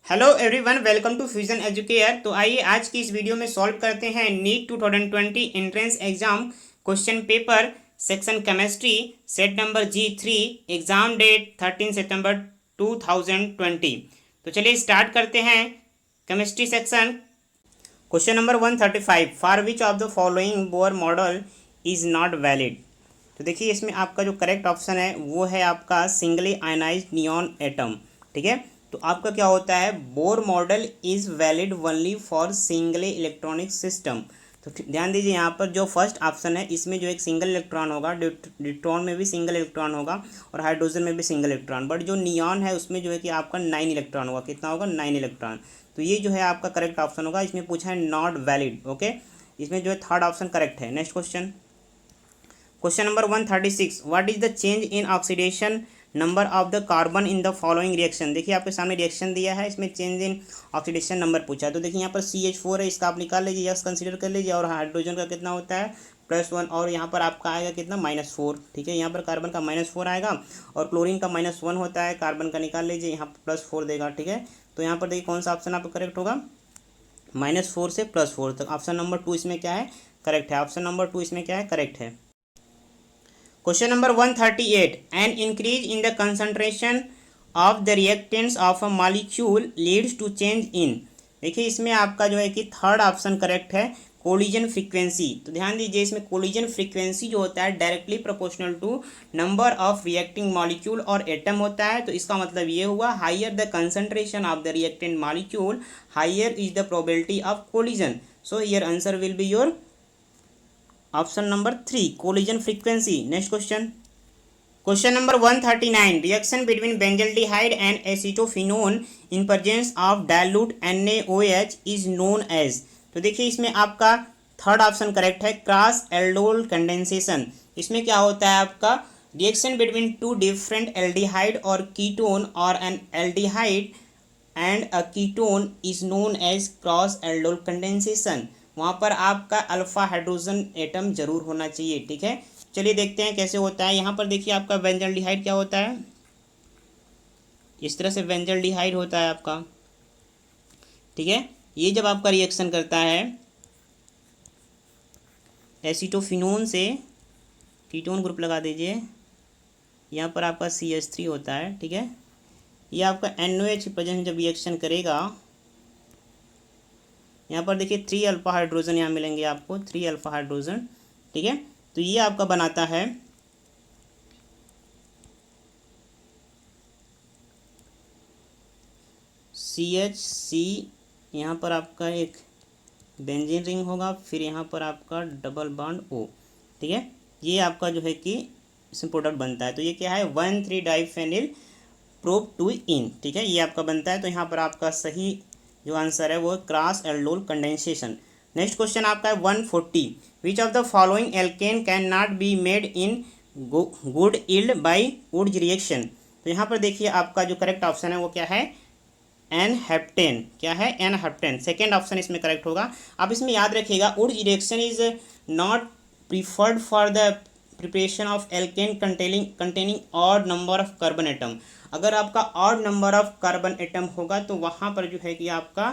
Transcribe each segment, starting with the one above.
Hello everyone, welcome to Fusion Educare. तो आइए आज की इस वीडियो में सॉल्व करते हैं NEET 2020 entrance exam question paper section chemistry set number G3 exam date 13 सितंबर 2020। तो चलिए स्टार्ट करते हैं chemistry section. Question number 135, for which of the following Bohr model is not valid. तो देखिए इसमें आपका जो करेक्ट ऑप्शन है वो है आपका सिंगली आयनाइज्ड नियॉन एटम। ठीक है, तो आपका क्या होता है, bore model is valid only for singly electronic system. तो ध्यान दीजिए यहाँ पर जो फर्स्ट ऑप्शन है इसमें जो एक सिंगल इलेक्ट्रॉन होगा, ड्यूट्रॉन में भी सिंगल इलेक्ट्रॉन होगा और हाइड्रोजन में भी सिंगल इलेक्ट्रॉन, बट जो नियॉन है उसमें जो है कि आपका 9 इलेक्ट्रॉन होगा। कितना होगा? 9 इलेक्ट्रॉन। तो ये जो है आपका करेक्ट ऑप्शन होगा। इसमें पूछा है नॉट वैलिड। ओके, इसमें जो है थर्ड ऑप्शन करेक्ट है। Next question, question number 136, what is the change in oxidation number of the carbon in the following reaction. देखिए आपके सामने रिएक्शन दिया है, इसमें चेंज इन ऑक्सीडेशन नंबर पूछा है। तो देखिए यहाँ पर CH4 है, इसका आप निकाल लीजिए, यस कंसीडर कर लीजिए, और हाइड्रोजन का कितना होता है +1, और यहाँ पर आपका आएगा कितना -4। ठीक है, यहाँ पर कार्बन का -4 आएगा और क्लोरीन का -1 होता है, कार्बन का निकाल लीजिए, यहाँ पर +4 देगा। ठीक है, तो यहाँ पर देखिए कौन सा ऑप्शन आपका करेक्ट होगा, -4 से +4 तक। ऑप्शन नंबर 2 इसमें क्या है, करेक्ट है। ऑप्शन नंबर 2 इसमें क्या है, करेक्ट है। Question number 138, an increase in the concentration of the reactants of a molecule leads to change in. देखिए इसमें आपका जो है कि थर्ड ऑप्शन करेक्ट है, कोलिजन फ्रीक्वेंसी। तो ध्यान दीजिए इसमें कोलिजन फ्रीक्वेंसी जो होता है directly proportional to number of reacting molecule और एटम होता है। तो इसका मतलब ये हुआ, higher the concentration of the reactant molecule higher is the probability of collision. So here answer will be your option number 3, collision frequency. Next question, question number 139, reaction between benzaldehyde and acetophenone in presence of dilute NaOH is known as. तो देखिए इसमें आपका third option correct है, cross aldol condensation. इसमें क्या होता है आपका, reaction between two different aldehyde और कीटोन और an aldehyde and a ketone is known as cross aldol condensation. वहाँ पर आपका अल्फा हाइड्रोजन एटम जरूर होना चाहिए। ठीक है, चलिए देखते हैं कैसे होता है। यहाँ पर देखिए आपका बेंजल्डिहाइड क्या होता है, इस तरह से बेंजल्डिहाइड होता है आपका। ठीक है, ये जब आपका रिएक्शन करता है एसीटोफिनोन से, कीटोन ग्रुप लगा दीजिए, यहाँ पर आपका CH3 होता है। ठीक है, ये आपका NOH प्रेजेंट जब रिएक्शन करेगा, यहाँ पर देखिए 3 अल्फा हाइड्रोजन यहाँ मिलेंगे आपको, 3 अल्फा हाइड्रोजन। ठीक है, तो ये आपका बनाता है CH3, यहाँ पर आपका एक बेंजीन रिंग होगा, फिर यहाँ पर आपका डबल बॉन्ड O। ठीक है, ये आपका जो है कि इसमें प्रोडक्ट बनता है। तो ये क्या है, 1,3-डाइफेनिल प्रोप 2 इन। ठीक है, ये आपका बनता है। तो यहाँ पर आपका सही जो आंसर है वो cross aldol condensation. Next question आपका है 140, which of the following alkane can not be made in good yield by Wurtz reaction. तो यहाँ पर देखिए आपका जो करेक्ट ऑप्शन है वो क्या है, एन हेप्टेन। क्या है, एन हेप्टेन। सेकेंड ऑप्शन इसमें करेक्ट होगा। आप इसमें याद रखिएगा, Wurtz reaction is not preferred for the preparation of alkane containing odd number of carbon atom. अगर आपका odd number of carbon atom होगा तो वहाँ पर जो है कि आपका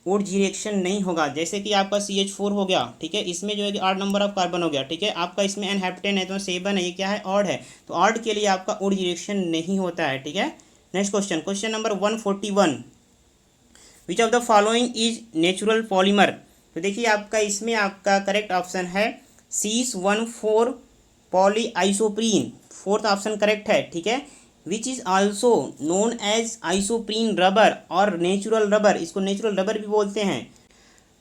वुड्स रिएक्शन नहीं होगा। जैसे कि आपका CH4 हो गया, ठीक है, इसमें जो है कि 8 नंबर ऑफ कार्बन हो गया। ठीक है, आपका इसमें एन हेप्टेन है तो 7 है, ये क्या है, ऑड है, तो ऑड के लिए आपका वुड्स रिएक्शन नहीं होता है। ठीक है, next question, question number 141, which of the following is natural polymer. तो देखिए आपका इसमें आपका करेक्ट ऑप्शन है cis 1,4 poly isoprene. Fourth option correct है। ठीक है, which is also known as isoprene rubber और नेचुरल रबर, इसको नेचुरल रबर भी बोलते हैं।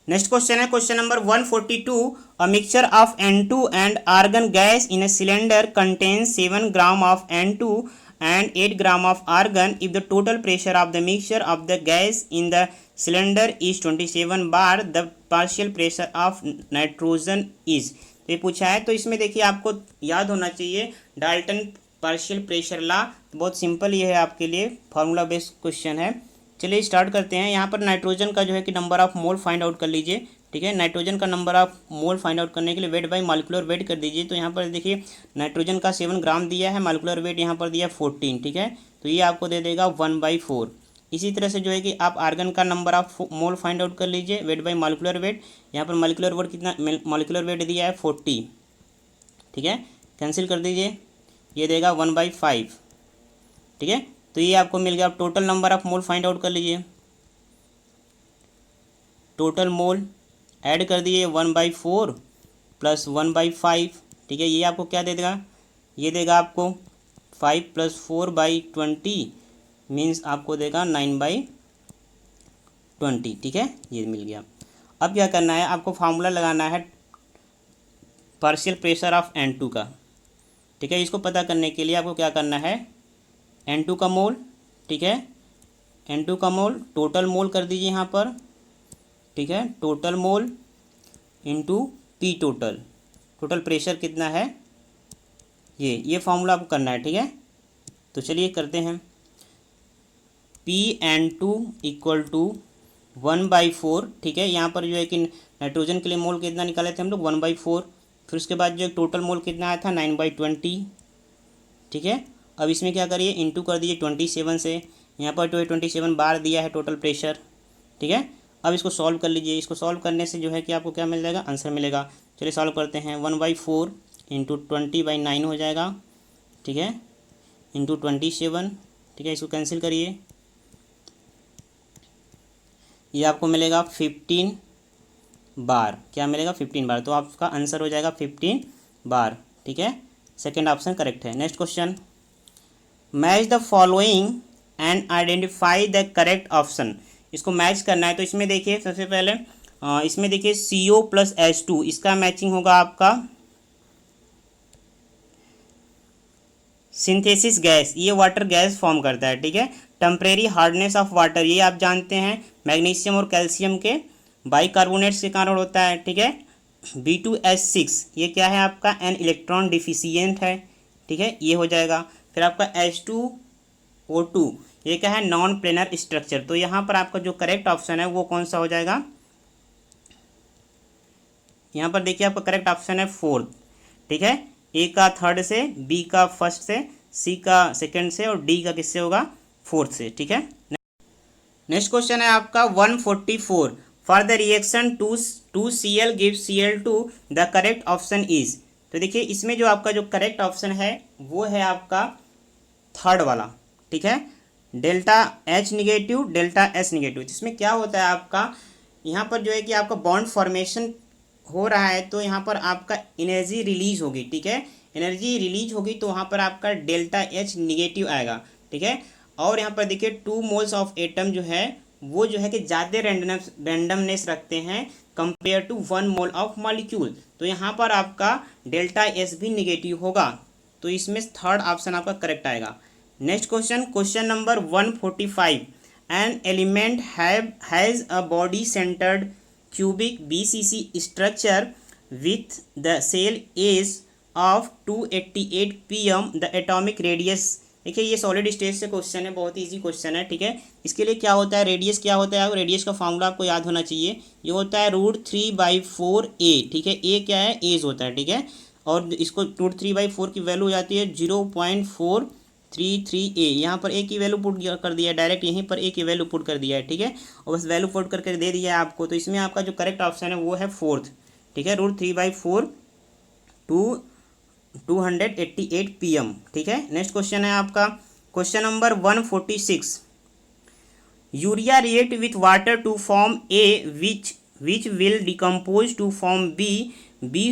नेक्स्ट क्वेश्चन है question number 142, a mixture of N2 and argon gas in a cylinder contains 7 gram of N2 and 8 gram of argon if the total pressure of the mixture of the gas in the cylinder is 27 bar, the partial pressure of nitrogen is। तो ये पूछा है, तो इसमें देखिए आपको याद होना चाहिए डाल्टन पार्शियल प्रेशर लॉ। बहुत सिंपल ये है आपके लिए, फार्मूला बेस्ड क्वेश्चन है। चलिए स्टार्ट करते हैं। यहाँ पर नाइट्रोजन का जो है कि number of mole find out कर लीजिए। ठीक है, नाइट्रोजन का number of mole find out करने के लिए वेट बाय मॉलिक्यूलर वेट कर दीजिए। तो यहाँ पर देखिए नाइट्रोजन का 7 ग्राम दिया है, मॉलिक्यूलर वेट यहाँ पर दिया 14। ठीक है, तो ये आपको दे देगा 1/4। इसी तरह से जो है कि आप आर्गन का number of mole find out कर लीजिए, वेट बाय मॉलिक्यूलर वेट। यहाँ पर मॉलिक्यूलर वेट कितना, मॉलिक्यूलर वेट दिया है 40, ठीक है, कैंसिल कर दीजिए, ये देगा 1/5, ठीक है। तो ये आपको मिल गया। आप total number of mole find out कर लीजिए, टोटल मोल ऐड कर दिए 1/4 प्लस 1/5, ठीक है। ये आपको क्या दे देगा, ये देगा आपको 5 + 4/20 मीन्स आपको देगा 9/20, ठीक है, ये मिल गया। अब क्या करना है, आपको फार्मूला लगाना है पार्शियल प्रेशर ऑफ N2 का, ठीक है। इसको पता करने के लिए आपको क्या करना है, N2 का मोल, ठीक है, N2 का मोल टोटल मोल कर दीजिए यहाँ पर, ठीक है, total mole into P total, total pressure कितना है, ये फार्मूला आपको करना है, ठीक है। तो चलिए करते हैं, PN2 = 1/4, ठीक है। यहाँ पर जो है कि नाइट्रोजन के लिए मोल कितना निकाले थे हम लोग 1/4, फिर उसके बाद जो टोटल मोल कितना आया था 9/20, ठीक है। अब इसमें क्या करिए, इंटू कर दीजिए 27 से, यहाँ पर 27 बार दिया है टोटल प्रेशर, ठीक है। अब इसको सॉल्व कर लीजिए, इसको सॉल्व करने से जो है कि आपको क्या मिल जाएगा, आंसर मिलेगा। चलिए सॉल्व करते हैं, 1/4 इंटू 20/9 हो जाएगा, ठीक है, इंटू 27, ठीक है। इसको कैंसिल करिए, ये आपको मिलेगा 15 बार, क्या मिलेगा 15 बार, तो आपका आंसर हो जाएगा 15 बार, ठीक है। सेकेंड ऑप्शन करेक्ट है। Next question, match the following and identify the correct option. इसको मैच करना है, तो इसमें देखिए सबसे पहले इसमें देखिए CO + H2, इसका मैचिंग होगा आपका सिंथेसिस गैस, ये वाटर गैस फॉर्म करता है, ठीक है। टेम्परेरी हार्डनेस ऑफ वाटर, ये आप जानते हैं मैग्नीशियम और कैल्शियम के बाइकार्बोनेट्स के कारण होता है, ठीक है। B2H6, ये क्या है आपका, एन इलेक्ट्रॉन डिफिशियंट है, ठीक है, ये हो जाएगा। फिर आपका H2O2, ये क्या है, नॉन प्लेनर स्ट्रक्चर। तो यहाँ पर आपका जो करेक्ट ऑप्शन है वो कौन सा हो जाएगा, यहाँ पर देखिए आपका करेक्ट ऑप्शन है 4th, ठीक है। A का 3rd से, B का 1st से, C का 2nd से और D का किससे होगा, 4th से, ठीक है। नेक्स्ट क्वेश्चन है आपका 144, for the reaction 2Cl give Cl2 the correct option is. तो देखिए इसमें जो आपका जो करेक्ट ऑप्शन है वो है आपका 3rd वाला, ठीक है, ΔH निगेटिव ΔS निगेटिव। इसमें क्या होता है आपका, यहाँ पर जो है कि आपका बॉन्ड फॉर्मेशन हो रहा है, तो यहाँ पर आपका एनर्जी रिलीज होगी, ठीक है, एनर्जी रिलीज होगी तो वहाँ पर आपका ΔH निगेटिव आएगा, ठीक है। और यहाँ पर देखिए 2 मोल्स ऑफ एटम जो है वो जो है कि ज़्यादा रैंडमनेस रखते हैं compare to 1 mole of molecule, तो यहाँ पर आपका ΔS भी निगेटिव होगा, तो इसमें 3rd ऑप्शन आपका करेक्ट आएगा। Next question, question number 145, an element has a body centred cubic BCC structure with the cell age of 288 pm, the atomic radius। देखिए ये सॉलिड स्टेट से क्वेश्चन है, बहुत इजी क्वेश्चन है, ठीक है। इसके लिए क्या होता है, रेडियस क्या होता है, रेडियस का फॉर्मूला आपको याद होना चाहिए, ये होता है √3/4a, ठीक है। ए क्या है, एज होता है, ठीक है, और इसको √3/4 की वैल्यू हो जाती है 0.433a। यहाँ पर ए की वैल्यू पुट कर दिया है, डायरेक्ट यहीं पर ए की वैल्यू पुट कर दिया है, ठीक है, और बस वैल्यू पुट करके दे दिया है आपको। तो इसमें आपका जो करेक्ट ऑप्शन है वो है 4th, ठीक है, √3/4 288 pm, ठीक है। नेक्स्ट क्वेश्चन है आपका question number 146, urea react with water to form A which will decompose to form B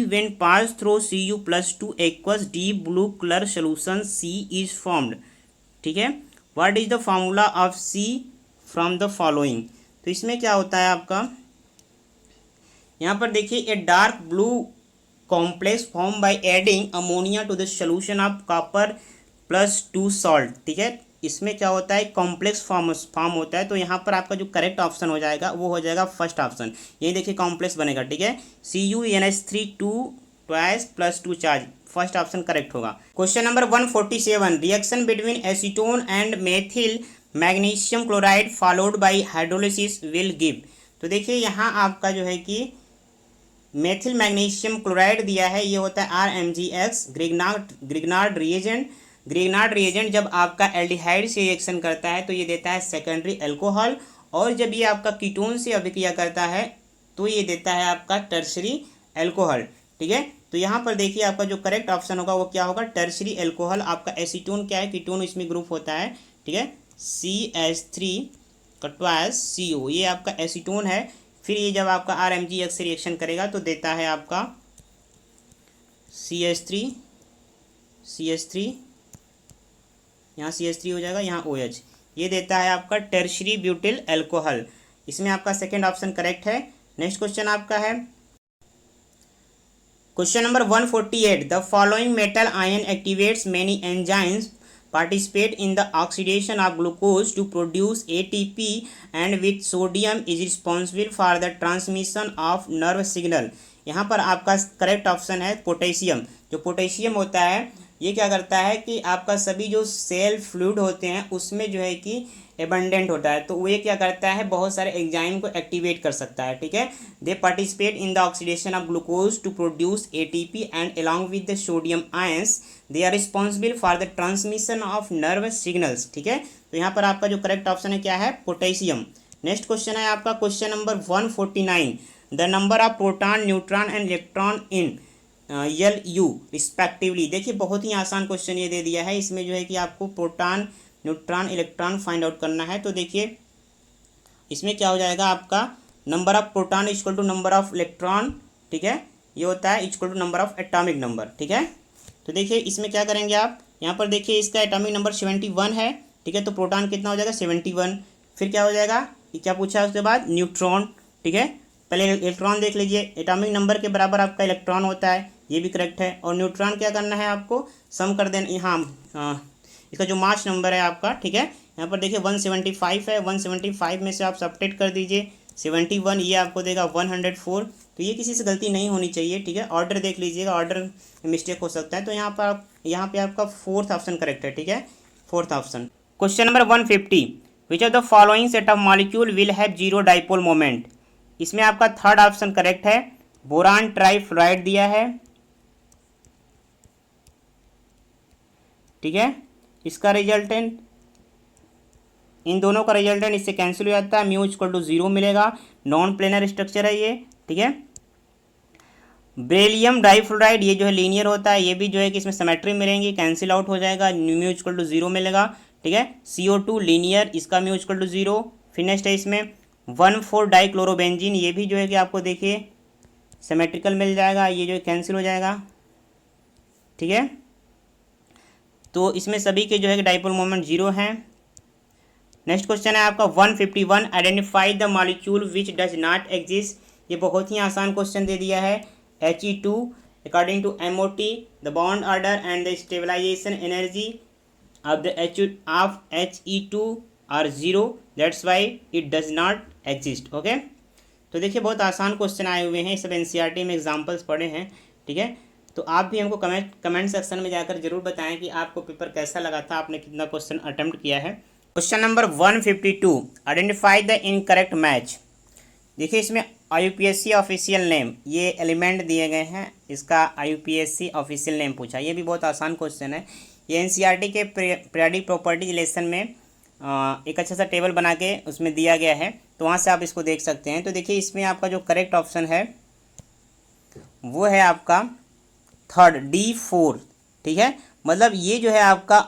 when passed through Cu+2 aqueous deep blue color solution C is formed, ठीक है। What is the formula of C from the following। तो इसमें क्या होता है आपका, यहाँ पर देखिए a dark blue complex form by adding ammonia to the solution of copper +2 salt, ठीक है। इसमें क्या होता है, कॉम्प्लेक्स फॉर्म होता है, तो यहाँ पर आपका जो करेक्ट ऑप्शन हो जाएगा वो हो जाएगा 1st ऑप्शन, यही देखिए कॉम्प्लेक्स बनेगा, ठीक है, CuNH3 2 twice +2 charge, 1st option correct होगा। Question number 147, reaction between acetone and methyl magnesium chloride followed by hydrolysis will give. तो देखिए यहाँ आपका जो है कि मेथिल मैग्नीशियम क्लोराइड दिया है, ये होता है RMgX Grignard reagent, Grignard reagent जब आपका एल्डिहाइड से रिएक्शन करता है तो ये देता है सेकेंडरी एल्कोहल, और जब ये आपका कीटोन से अभिक्रिया करता है तो ये देता है आपका टर्शरी एल्कोहल। ठीक है, तो यहाँ पर देखिए आपका जो करेक्ट ऑप्शन होगा वो क्या होगा, टर्शरी एल्कोहल। आपका एसीटोन क्या है, कीटोन इसमें ग्रुप होता है। ठीक है, CH3 कटवास CO, ये आपका एसीटोन है। फिर ये जब आपका RMgX से रिएक्शन करेगा तो देता है आपका CH3, यहाँ CH3 हो जाएगा, यहाँ OH, ये देता है आपका टर्शरी ब्यूटिल एल्कोहल। इसमें आपका सेकेंड ऑप्शन करेक्ट है। नेक्स्ट क्वेश्चन आपका है question number 148, the following metal ion activates many enzymes participate in the oxidation of glucose to produce ATP and with sodium is responsible for the transmission of nerve signal। यहाँ पर आपका correct option है potassium. जो potassium होता है ये क्या करता है कि आपका सभी जो सेल फ्लूइड होते हैं उसमें जो है कि एबंडेंट होता है, तो वो ये क्या करता है बहुत सारे एंजाइम को एक्टिवेट कर सकता है। ठीक है, they participate in the oxidation of glucose to produce ATP and along with the sodium ions they are responsible for the transmission of nerve signals. ठीक है, तो यहाँ पर आपका जो करेक्ट ऑप्शन है क्या है, पोटेशियम। नेक्स्ट क्वेश्चन है आपका question number 149, the number of proton, neutron and electron in LU respectively. देखिए बहुत ही आसान क्वेश्चन ये दे दिया है, इसमें जो है कि आपको proton, neutron, electron find out करना है। तो देखिए इसमें क्या हो जाएगा, आपका number of proton equal to number of electron. ठीक है, ये होता है equal to number of atomic number. ठीक है, तो देखिए इसमें क्या करेंगे आप, यहाँ पर देखिए इसका एटॉमिक नंबर 71 है। ठीक है, तो प्रोटॉन कितना हो जाएगा 71। फिर क्या हो जाएगा, ये क्या पूछा है उसके बाद, न्यूट्रॉन। ठीक है, पहले इलेक्ट्रॉन देख लीजिए, एटॉमिक नंबर के बराबर आपका इलेक्ट्रॉन होता है, ये भी करेक्ट है। और न्यूट्रॉन क्या करना है आपको, सम कर देना। यहाँ इसका जो मास नंबर है आपका, ठीक है, यहाँ पर देखिए 175 है, 175 में से आप सब्ट्रैक्ट कर दीजिए 71, ये आपको देगा 104। तो ये किसी से गलती नहीं होनी चाहिए। ठीक है, ऑर्डर देख लीजिएगा, ऑर्डर में मिस्टेक हो सकता है। तो यहाँ पे आपका फोर्थ ऑप्शन करेक्ट है। ठीक है, fourth option. Question number 150, which of the following set of molecule will have zero dipole moment. इसमें आपका थर्ड ऑप्शन करेक्ट है, बोरान ट्राइफ्लोराइड दिया है। ठीक है, इसका रिजल्टेंट, इन दोनों का रिजल्टेंट इससे कैंसिल हो जाता है, म्यू इक्वल टू 0 मिलेगा। नॉन प्लेनर स्ट्रक्चर है ये। ठीक है, बेरिलियम डाइफ्लोराइड ये जो है लीनियर होता है, ये भी जो है कि इसमें सिमेट्री मिलेंगी, कैंसिल आउट हो जाएगा, म्यू इक्वल टू 0 मिलेगा। ठीक है, CO2 लीनियर, इसका म्यू इक्वल टू 0। फिर नेक्स्ट है इसमें 1,4 डाइक्लोरोबेंजीन, ये भी जो है कि आपको देखिए सिमेट्रिकल मिल जाएगा, ये जो है कैंसिल हो जाएगा। ठीक है, तो इसमें सभी के जो है डाइपोल मोमेंट 0 हैं। नेक्स्ट क्वेश्चन है आपका 151, identify the molecule which does not exist. ये बहुत ही आसान क्वेश्चन दे दिया है। He2 according to MOT the bond order and the stabilization energy of He2 are 0, that's why it does not exist. Okay, तो देखिए बहुत आसान क्वेश्चन आए हुए हैं, सब NCERT में एग्जाम्पल्स पढ़े हैं। ठीक है, तो आप भी हमको कमेंट सेक्शन में जाकर जरूर बताएं कि आपको पेपर कैसा लगा था, आपने कितना क्वेश्चन अटेम्प्ट किया है। Question number 152, identify the incorrect match. देखिए इसमें IUPAC ऑफिशियल नेम, ये एलिमेंट दिए गए हैं, इसका IUPAC ऑफिशियल नेम पूछा। ये भी बहुत आसान क्वेश्चन है, ये NCERT के पीरियडिक प्रॉपर्टी लेसन में एक अच्छा सा टेबल बना के उसमें दिया गया है, तो वहाँ से आप इसको देख सकते हैं। तो देखिए इसमें आपका जो करेक्ट ऑप्शन है वो है आपका थर्ड, D4। ठीक है, मतलब ये जो है आपका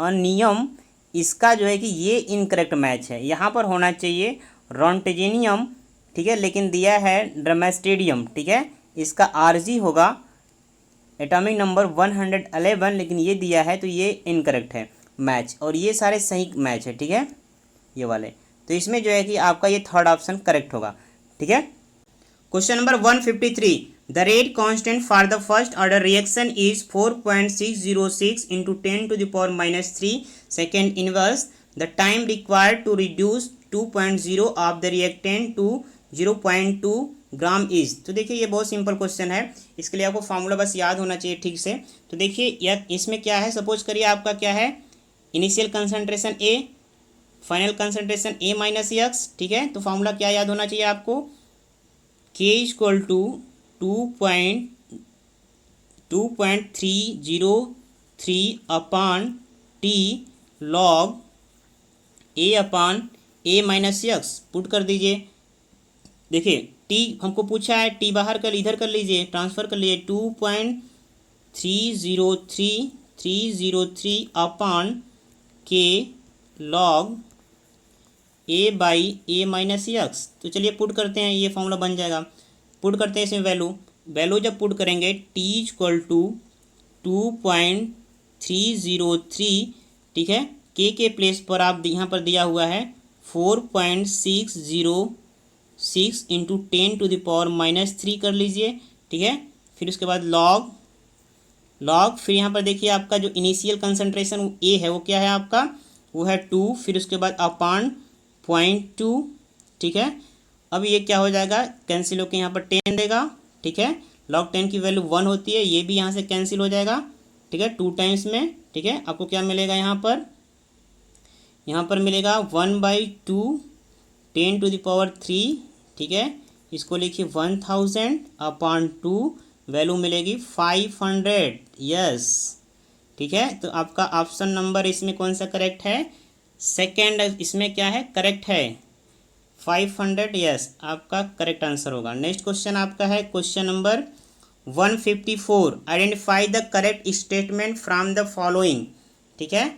अनियम, इसका जो है कि ये इनकरेक्ट मैच है। यहाँ पर होना चाहिए रोंटेजेनियम। ठीक है, लेकिन दिया है ड्रमेस्टेडियम। ठीक है, इसका RG होगा एटॉमिक नंबर 111, लेकिन ये दिया है तो ये इनकरेक्ट है मैच, और ये सारे सही मैच है। ठीक है, ये वाले, तो इसमें जो है कि आपका ये थर्ड ऑप्शन करेक्ट होगा। ठीक है, question number 153, the rate constant for the first order reaction is 4.606 into 10 to the power -3 second inverse. The time required to reduce 2.0 of the reactant to 0.2 gram is. तो देखिए ये बहुत simple question है, इसके लिए आपको फार्मूला बस याद होना चाहिए ठीक से। तो देखिए यह इसमें क्या है, सपोज करिए आपका क्या है, initial concentration A, final concentration A minus x. ठीक है, तो फार्मूला क्या याद होना चाहिए आपको, K equal to 2.30 3/T log A/A minus x put कर दीजिए। देखिए टी हमको पूछा है, टी बाहर कर इधर कर लीजिए, ट्रांसफ़र कर लीजिए। 2.303 log A/A माइनस एक्स। तो चलिए पुट करते हैं, ये फॉर्मूला बन जाएगा। पुट करते हैं इसमें वैल्यू जब पुट करेंगे t इक्वल टू 2.303, ठीक है। के प्लेस पर आप यहाँ पर दिया हुआ है 4.606 इंटू 10⁻³ कर लीजिए, ठीक है। फिर उसके बाद लॉग फिर यहाँ पर देखिए आपका जो इनिशियल कंसंट्रेशन ए है वो क्या है आपका, वो है 2, फिर उसके बाद अपान 0.2, ठीक है। अब ये क्या हो जाएगा, कैंसिल होकर यहाँ पर 10 देगा, ठीक है। log 10 की वैल्यू 1 होती है, ये भी यहाँ से कैंसिल हो जाएगा, ठीक है, 2 टाइम्स में, ठीक है। आपको क्या मिलेगा यहाँ पर मिलेगा 1/2 10⁻³, ठीक है। इसको लिखिए 1000/2, वैल्यू मिलेगी 500, यस, ठीक है। तो आपका ऑप्शन नंबर इसमें कौन सा करेक्ट है, सेकेंड इसमें क्या है करेक्ट है, 500, यस, आपका करेक्ट आंसर होगा। नेक्स्ट क्वेश्चन आपका है question number 154, identify the correct statement from the following, ठीक है।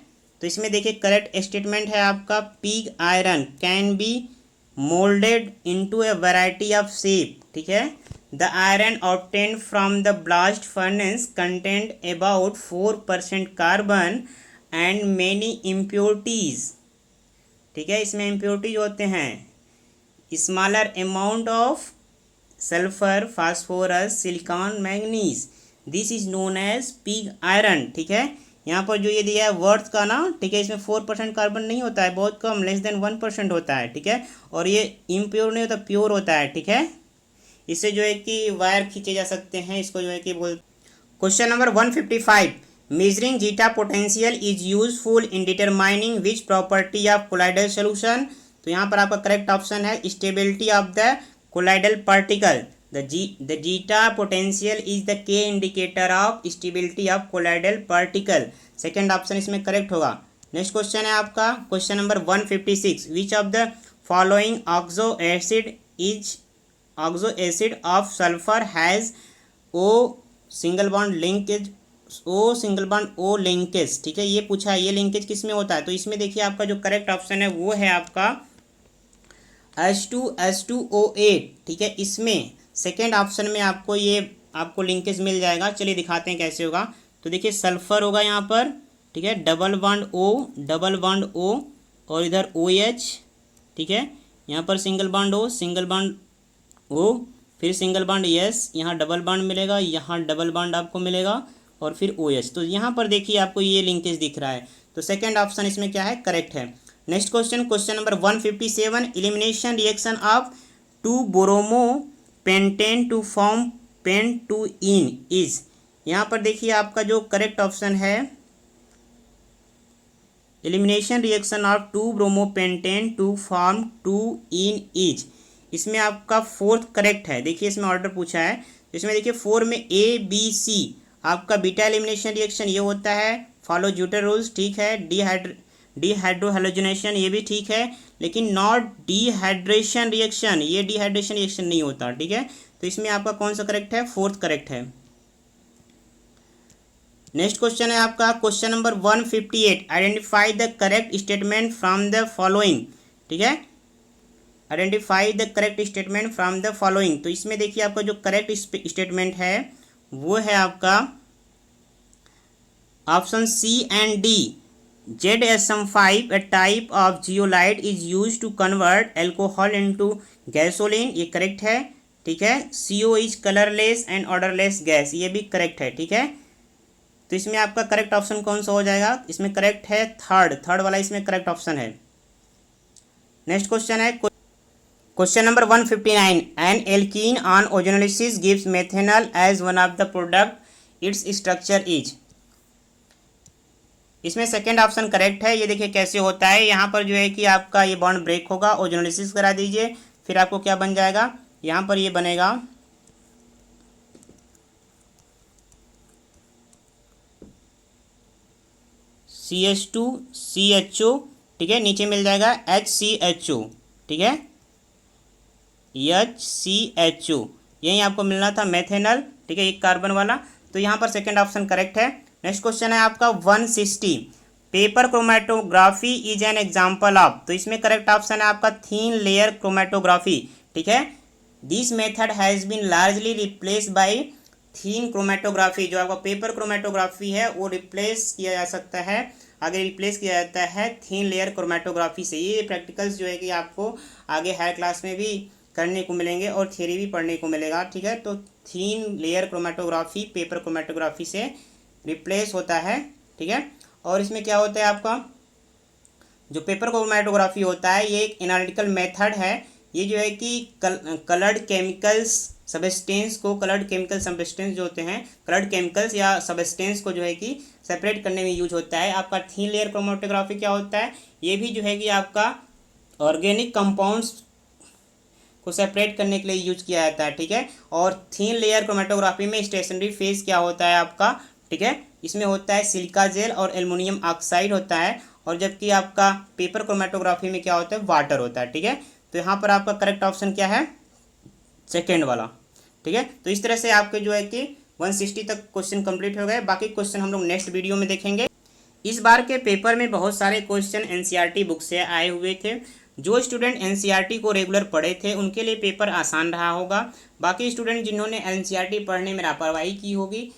तो इसमें देखिए करेक्ट स्टेटमेंट है आपका, pig iron can be moulded into A variety of shape, ठीक है। The iron obtained from the blast furnace content about 4% carbon and many impurities, ठीक है। इसमें इम्प्योरिटीज होते हैं smaller amount of sulphur, phosphorus, silicon, manganese, this is known as pig iron, ठीक है। यहाँ पर जो ये दिया है वर्थ का ना, ठीक है, इसमें 4% कार्बन नहीं होता है, बहुत कम, लेस देन 1% होता है, ठीक है। और ये इम्प्योर नहीं होता, प्योर होता है, ठीक है। इससे जो है कि वायर खींचे जा सकते हैं, इसको जो है कि बोल। Question number 155, measuring zeta potential is useful in determining which property of colloidal solution. तो यहाँ पर आपका करेक्ट ऑप्शन है stability of the colloidal particle. The zeta potential is the K indicator of stability of colloidal particle। Second option इसमें correct होगा। Next question है आपका question number 156, which of the following oxo acid of sulphur has O single bond linkage, O linkage, ठीक है। ये पूछा है ये लिंकेज किस में होता है, तो इसमें देखिए आपका जो करेक्ट ऑप्शन है वो है आपका H2SO8, ठीक है। इसमें सेकेंड ऑप्शन में आपको लिंकेज मिल जाएगा। चलिए दिखाते हैं कैसे होगा। तो देखिए सल्फर होगा यहाँ पर, ठीक है, डबल बॉन्ड O और इधर OH, ठीक है। यहाँ पर सिंगल बॉन्ड O, फिर सिंगल बॉन्ड S, यहाँ डबल बॉन्ड मिलेगा, यहाँ डबल बॉन्ड आपको मिलेगा और फिर OH। तो यहाँ पर देखिए आपको ये लिंकेज दिख रहा है, तो सेकेंड ऑप्शन इसमें क्या है करेक्ट है। Next question number 157, elimination reaction of 2 bromo pentane to form पेंटूइन इज। यहाँ पर देखिए आपका जो करेक्ट ऑप्शन है elimination reaction of 2 bromo pentane to form 2इन इज। इसमें आपका फोर्थ करेक्ट है। देखिए इसमें ऑर्डर पूछा है, इसमें देखिए 4 में ABC आपका बीटा एलिमिनेशन रिएक्शन ये होता है, फॉलो ज्यूटर रूल्स, ठीक है। डिहाइड्रोहेलोजनेशन ये भी ठीक है, लेकिन नॉट डिहाइड्रेशन रिएक्शन, ये डिहाइड्रेशन रिएक्शन नहीं होता, ठीक है। तो इसमें आपका कौन सा करेक्ट है, फोर्थ करेक्ट है। नेक्स्ट क्वेश्चन है आपका question number 158, identify the correct statement from the following, ठीक है। Identify the correct statement from the following. तो इसमें देखिए आपका जो करेक्ट स्टेटमेंट है वो है आपका option C and D। ZSM5, a type of zeolite is used to convert alcohol into gasoline, ये करेक्ट है, ठीक है। CO is colourless and odourless gas, ये भी करेक्ट है, ठीक है। तो इसमें आपका करेक्ट ऑप्शन कौन सा हो जाएगा, इसमें करेक्ट है थर्ड वाला इसमें करेक्ट ऑप्शन है। नेक्स्ट क्वेश्चन है question number 159, an alkene on ozonolysis gives methanol as one of the product, its structure is. इसमें सेकेंड ऑप्शन करेक्ट है। ये देखिए कैसे होता है, यहाँ पर जो है कि आपका ये बॉन्ड ब्रेक होगा, ओजोनोलिसिस करा दीजिए, फिर आपको क्या बन जाएगा, यहाँ पर ये बनेगा CH2CHO, ठीक है, नीचे मिल जाएगा HCHO, ठीक है, HCHO, यही आपको मिलना था मेथेनॉल, ठीक है, एक कार्बन वाला। तो यहाँ पर सेकंड ऑप्शन करेक्ट है। नेक्स्ट क्वेश्चन है आपका 160, paper chromatography is an example of, तो इसमें करेक्ट ऑप्शन है आपका थीन लेयर क्रोमेटोग्राफी, ठीक है। This method has been largely replace by thin chromatography, जो आपका पेपर क्रोमेटोग्राफी है वो रिप्लेस किया जा सकता है, आगे रिप्लेस किया जाता है थीन लेयर क्रोमेटोग्राफी से। ये प्रैक्टिकल्स जो है कि आपको आगे हायर क्लास में भी करने को मिलेंगे और थ्योरी भी पढ़ने को मिलेगा, ठीक है। तो thin layer chromatography paper chromatography से रिप्लेस होता है, ठीक है। और इसमें क्या होता है आपका जो पेपर क्रोमेटोग्राफी होता है ये एक एनालिटिकल मेथड है। ये जो है कि कलर्ड केमिकल्स सबस्टेंस को, कलर्ड केमिकल सबस्टेंस जो होते हैं, कलर्ड केमिकल्स या सबस्टेंस को जो है कि सेपरेट करने में यूज होता है। आपका थीन लेयर क्रोमेटोग्राफी क्या होता है, ये भी जो है कि आपका ऑर्गेनिक कंपाउंड्स को सेपरेट करने के लिए यूज किया जाता है, ठीक है। और थीन लेयर क्रोमेटोग्राफी में स्टेशनरी फेज क्या होता है आपका, ठीक है, इसमें होता है सिलिका जेल और एल्युमिनियम ऑक्साइड होता है, और जबकि आपका पेपर क्रोमेटोग्राफी में क्या होता है, वाटर होता है, ठीक है। तो यहाँ पर आपका करेक्ट ऑप्शन क्या है, सेकेंड वाला, ठीक है। तो इस तरह से आपके जो है कि 160 तक क्वेश्चन कंप्लीट हो गए। बाकी क्वेश्चन हम लोग नेक्स्ट वीडियो में देखेंगे। इस बार के पेपर में बहुत सारे क्वेश्चन एनसीईआरटी बुक से आए हुए थे। जो स्टूडेंट एनसीईआरटी को रेगुलर पढ़े थे उनके लिए पेपर आसान रहा होगा। बाकी स्टूडेंट जिन्होंने एनसीईआरटी पढ़ने में लापरवाही की होगी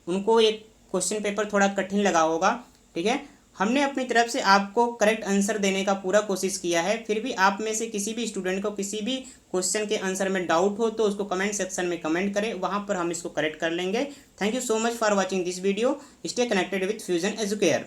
उनको एक क्वेश्चन पेपर थोड़ा कठिन लगा होगा, ठीक है। हमने अपनी तरफ से आपको करेक्ट आंसर देने का पूरा कोशिश किया है। फिर भी आप में से किसी भी स्टूडेंट को किसी भी क्वेश्चन के आंसर में डाउट हो तो उसको कमेंट सेक्शन में कमेंट करें, वहां पर हम इसको करेक्ट कर लेंगे। Thank you so much for watching this video. Stay connected with fusion educare.